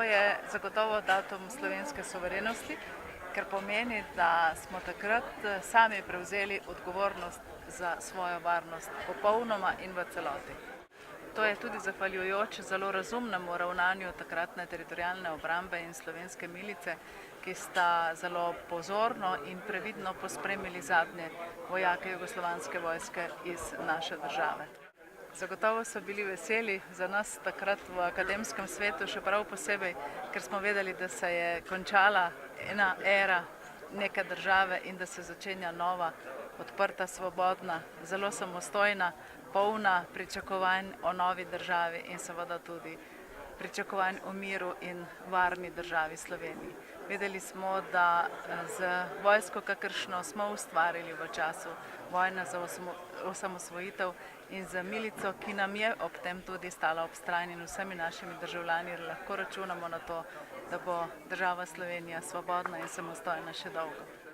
je zagotovo datum slovenske suverenosti, ker pomeni, da smo takrat sami prevzeli odgovornost za svojo varnost popolnoma in v celoti. To je tudi zahvaljujoč zelo razumnemu ravnanju takratne teritorialne obrambe in slovenske milice, ki sta zelo pozorno in previdno pospremili zadnje vojake jugoslovanske vojske iz naše države. Zagotovo so bili veseli za nas takrat v akademskem svetu, še prav posebej, ker smo vedeli, da se je končala ena era neke države in da se začenja nova, odprta, svobodna, zelo samostojna, polna pričakovanj o novi državi in seveda tudi pričakovanj o miru in varni državi Sloveniji. Vedeli smo, da z vojsko, kakršno smo ustvarili v času vojne za osamosvojitev in z milico, ki nam je ob tem tudi stala ob strani in vsemi našimi državljani, lahko računamo na to, da bo država Slovenija svobodna in samostojna še dolgo.